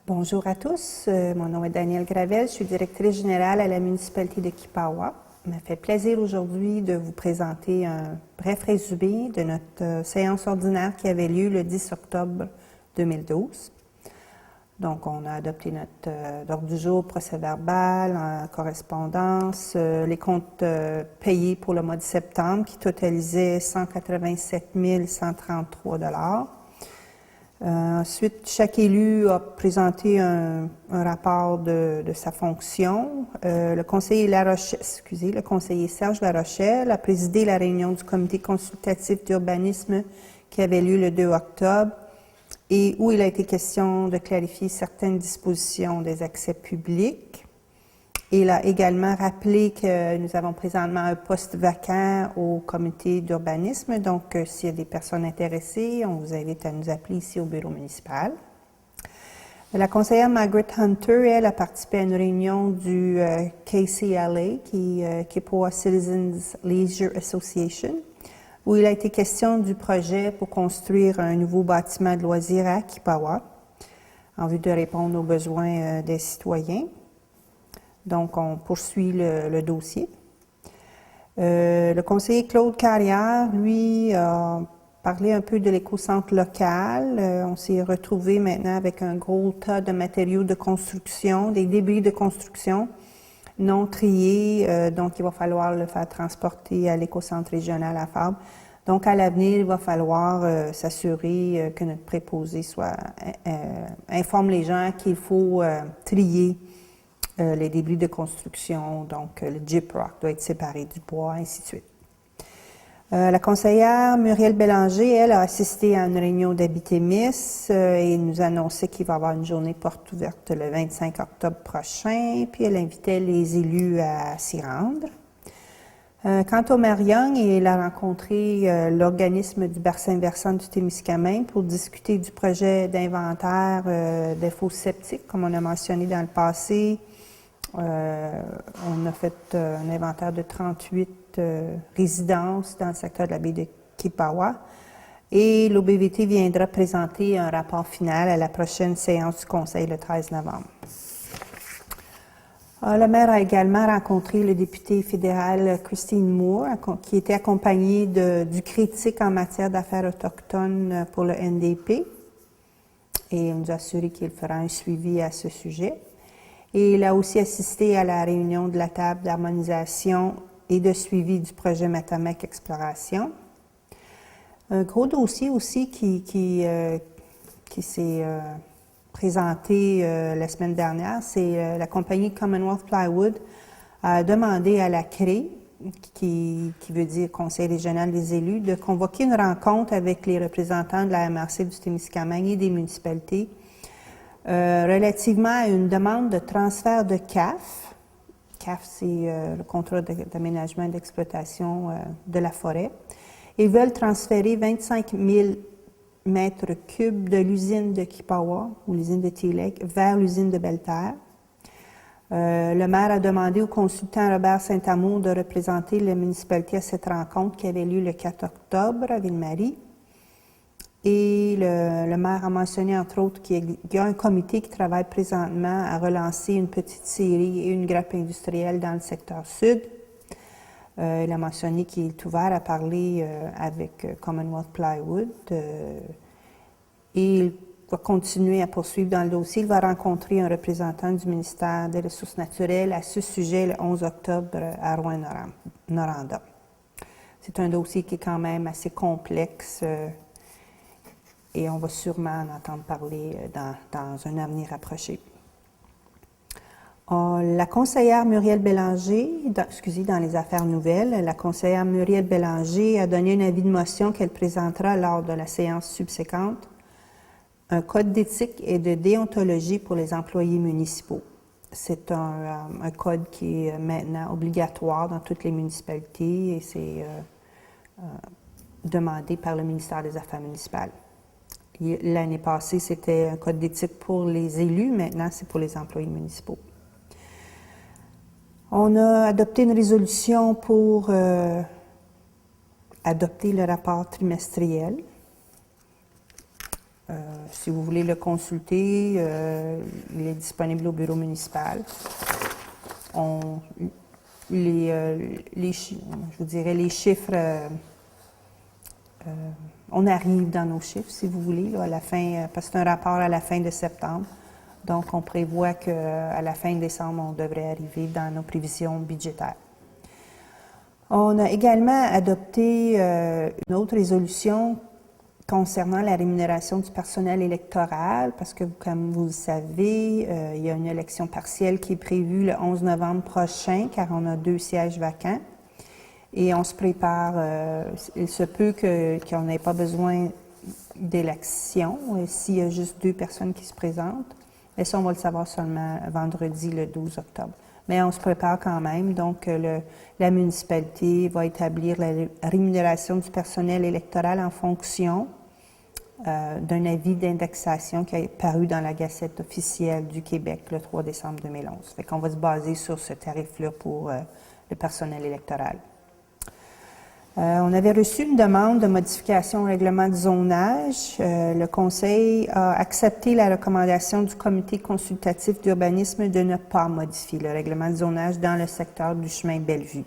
Bonjour à tous, mon nom est Danielle Gravel, je suis directrice générale à la municipalité de Kipawa. Il m'a fait plaisir aujourd'hui de vous présenter un bref résumé de notre séance ordinaire qui avait lieu le 10 octobre 2012. Donc, on a adopté notre ordre du jour, procès-verbal, en correspondance, les comptes payés pour le mois de septembre qui totalisaient 187 133 $. Ensuite, chaque élu a présenté un rapport de sa fonction. Le conseiller Serge Larochelle a présidé la réunion du comité consultatif d'urbanisme qui avait lieu le 2 octobre et où il a été question de clarifier certaines dispositions des accès publics. Il a également rappelé que nous avons présentement un poste vacant au comité d'urbanisme. Donc, s'il y a des personnes intéressées, on vous invite à nous appeler ici au bureau municipal. La conseillère Margaret Hunter, elle, a participé à une réunion du KCLA, qui est Kipawa Citizens Leisure Association, où il a été question du projet pour construire un nouveau bâtiment de loisirs à Kipawa, en vue de répondre aux besoins des citoyens. Donc, on poursuit le dossier. Le conseiller Claude Carrière, lui, a parlé un peu de l'écocentre local. On s'est retrouvé maintenant avec un gros tas de matériaux de construction, des débris de construction non triés, donc il va falloir le faire transporter à l'écocentre régional à Fabre. Donc, à l'avenir, il va falloir s'assurer que notre préposé informe les gens qu'il faut trier les débris de construction, donc le gyprock doit être séparé du bois, ainsi de suite. La conseillère Muriel Bélanger, elle, a assisté à une réunion d'Habitémis et nous annonçait qu'il va y avoir une journée porte ouverte le 25 octobre prochain, puis elle invitait les élus à s'y rendre. Quant au maire Young, il a rencontré l'organisme du bassin versant du Témiscamingue pour discuter du projet d'inventaire des fosses septiques, comme on a mentionné dans le passé. On a fait un inventaire de 38 résidences dans le secteur de la baie de Kipawa et l'OBVT viendra présenter un rapport final à la prochaine séance du Conseil le 13 novembre. Le maire a également rencontré le député fédéral Christine Moore, qui était accompagné du critique en matière d'affaires autochtones pour le NDP, et il nous a assuré qu'il fera un suivi à ce sujet. Et il a aussi assisté à la réunion de la table d'harmonisation et de suivi du projet Matamec Exploration. Un gros dossier aussi qui s'est présenté la semaine dernière, c'est la compagnie Commonwealth Plywood a demandé à la CRE, qui veut dire Conseil régional des élus, de convoquer une rencontre avec les représentants de la MRC du Témiscamingue et des municipalités relativement à une demande de transfert de CAF. CAF, c'est le contrat d'aménagement et d'exploitation de la forêt. Ils veulent transférer 25 000 mètres cubes de l'usine de Kipawa, ou l'usine de T-Lake, vers l'usine de Belle-Terre. Le maire a demandé au consultant Robert Saint-Amour de représenter la municipalité à cette rencontre qui avait lieu le 4 octobre à Ville-Marie. Et le maire a mentionné, entre autres, qu'il y a un comité qui travaille présentement à relancer une petite scierie et une grappe industrielle dans le secteur sud. Il a mentionné qu'il est ouvert à parler avec Commonwealth Plywood et il va continuer à poursuivre dans le dossier. Il va rencontrer un représentant du ministère des Ressources naturelles à ce sujet le 11 octobre à Rouyn-Noranda. C'est un dossier qui est quand même assez complexe et on va sûrement en entendre parler dans un avenir approché. La conseillère Muriel Bélanger, dans les affaires nouvelles, la conseillère Muriel Bélanger a donné un avis de motion qu'elle présentera lors de la séance subséquente, un code d'éthique et de déontologie pour les employés municipaux. C'est un code qui est maintenant obligatoire dans toutes les municipalités et c'est demandé par le ministère des Affaires municipales. L'année passée, c'était un code d'éthique pour les élus, maintenant c'est pour les employés municipaux. On a adopté une résolution pour adopter le rapport trimestriel. Si vous voulez le consulter, il est disponible au bureau municipal. Je vous dirais les chiffres, on arrive dans nos chiffres, si vous voulez, là, à la fin, parce que c'est un rapport à la fin de septembre. Donc, on prévoit qu'à la fin de décembre, on devrait arriver dans nos prévisions budgétaires. On a également adopté une autre résolution concernant la rémunération du personnel électoral, parce que, comme vous le savez, il y a une élection partielle qui est prévue le 11 novembre prochain, car on a 2 sièges vacants. Et on se prépare, il se peut qu'on n'ait pas besoin d'élection s'il y a juste 2 personnes qui se présentent. Mais ça, on va le savoir seulement vendredi, le 12 octobre. Mais on se prépare quand même. Donc, la municipalité va établir la rémunération du personnel électoral en fonction d'un avis d'indexation qui a paru dans la Gazette officielle du Québec le 3 décembre 2011. Fait qu'on va se baser sur ce tarif-là pour le personnel électoral. On avait reçu une demande de modification au règlement de zonage. Le Conseil a accepté la recommandation du Comité consultatif d'urbanisme de ne pas modifier le règlement de zonage dans le secteur du chemin Bellevue.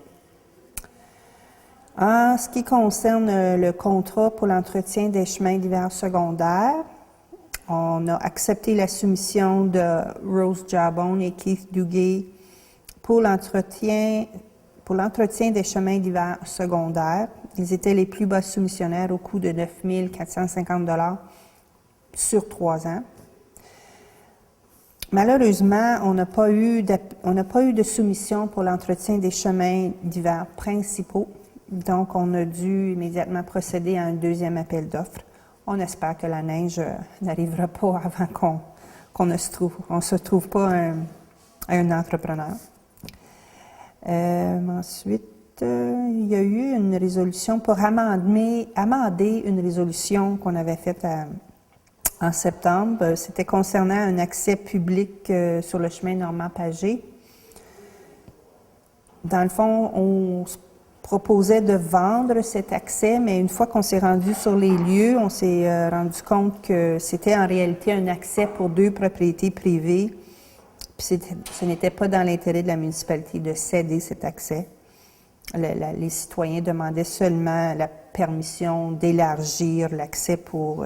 En ce qui concerne le contrat pour l'entretien des chemins d'hiver secondaires, on a accepté la soumission de Rose Jabon et Keith Duguay pour l'entretien des chemins d'hiver secondaires. Ils étaient les plus bas soumissionnaires au coût de 9 450 $ sur 3 ans. Malheureusement, on n'a pas eu de soumission pour l'entretien des chemins d'hiver principaux. Donc, on a dû immédiatement procéder à un deuxième appel d'offres. On espère que la neige n'arrivera pas avant qu'on ne se trouve pas un entrepreneur. Ensuite, il y a eu une résolution pour amender une résolution qu'on avait faite en septembre. C'était concernant un accès public sur le chemin Normand-Pagé. Dans le fond, on se proposait de vendre cet accès, mais une fois qu'on s'est rendu sur les lieux, on s'est rendu compte que c'était en réalité un accès pour 2 propriétés privées. Puis ce n'était pas dans l'intérêt de la municipalité de céder cet accès. Les citoyens demandaient seulement la permission d'élargir l'accès pour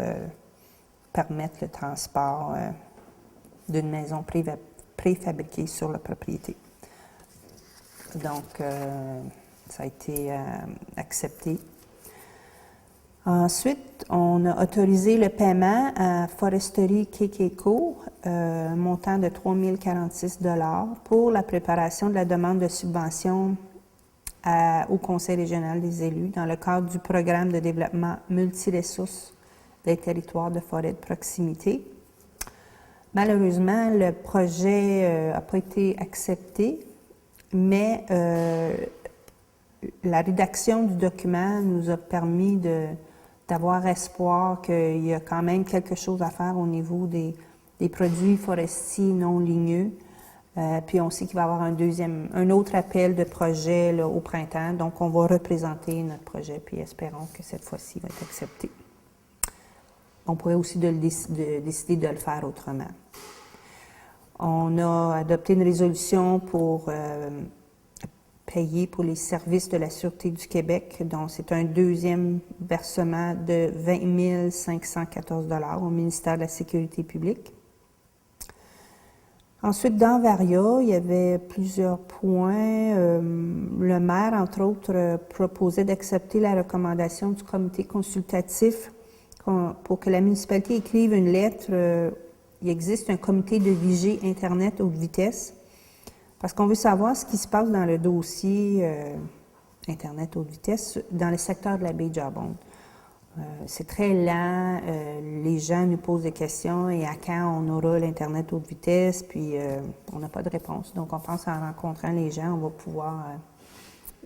permettre le transport d'une maison préfabriquée sur la propriété. Donc, ça a été accepté. Ensuite, on a autorisé le paiement à Foresterie Kekeko, montant de 3 046 $ pour la préparation de la demande de subvention au Conseil régional des élus dans le cadre du programme de développement multiressources des territoires de forêt de proximité. Malheureusement, le projet n'a pas été accepté, mais la rédaction du document nous a permis d'avoir espoir qu'il y a quand même quelque chose à faire au niveau des produits forestiers non ligneux. Puis on sait qu'il va y avoir un autre appel de projet là, au printemps. Donc, on va représenter notre projet, puis espérons que cette fois-ci il va être accepté. On pourrait aussi décider de le faire autrement. On a adopté une résolution pour payer pour les services de la Sûreté du Québec. Donc, c'est un deuxième versement de 20 514 $ au ministère de la Sécurité publique. Ensuite, dans Varia, il y avait plusieurs points. Le maire, entre autres, proposait d'accepter la recommandation du comité consultatif pour que la municipalité écrive une lettre. Il existe un comité de vigie Internet haute vitesse parce qu'on veut savoir ce qui se passe dans le dossier Internet haute vitesse dans le secteur de la baie Jabon. C'est très lent, les gens nous posent des questions et à quand on aura l'Internet haute vitesse, puis on n'a pas de réponse. Donc, on pense en rencontrant les gens, on va pouvoir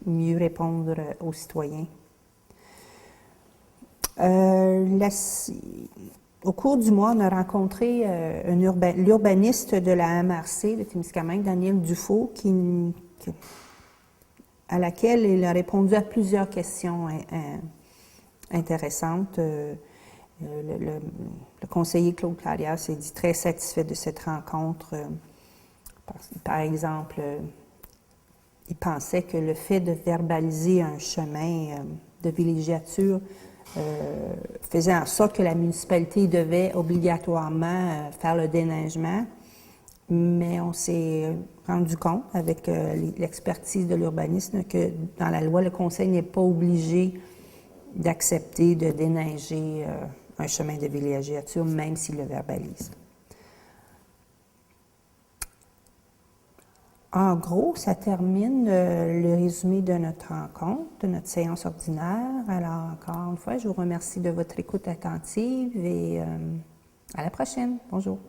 mieux répondre aux citoyens. Au cours du mois, on a rencontré l'urbaniste de la MRC de Témiscamingue, Daniel Dufault, à laquelle il a répondu à plusieurs questions intéressantes. Le conseiller Claude Carrière s'est dit très satisfait de cette rencontre. Par exemple, il pensait que le fait de verbaliser un chemin de villégiature faisait en sorte que la municipalité devait obligatoirement faire le déneigement, mais on s'est rendu compte avec l'expertise de l'urbanisme que dans la loi, le conseil n'est pas obligé d'accepter de déneiger un chemin de villégiature, même s'il le verbalise. En gros, ça termine le résumé de notre rencontre, de notre séance ordinaire. Alors, encore une fois, je vous remercie de votre écoute attentive et à la prochaine. Bonjour.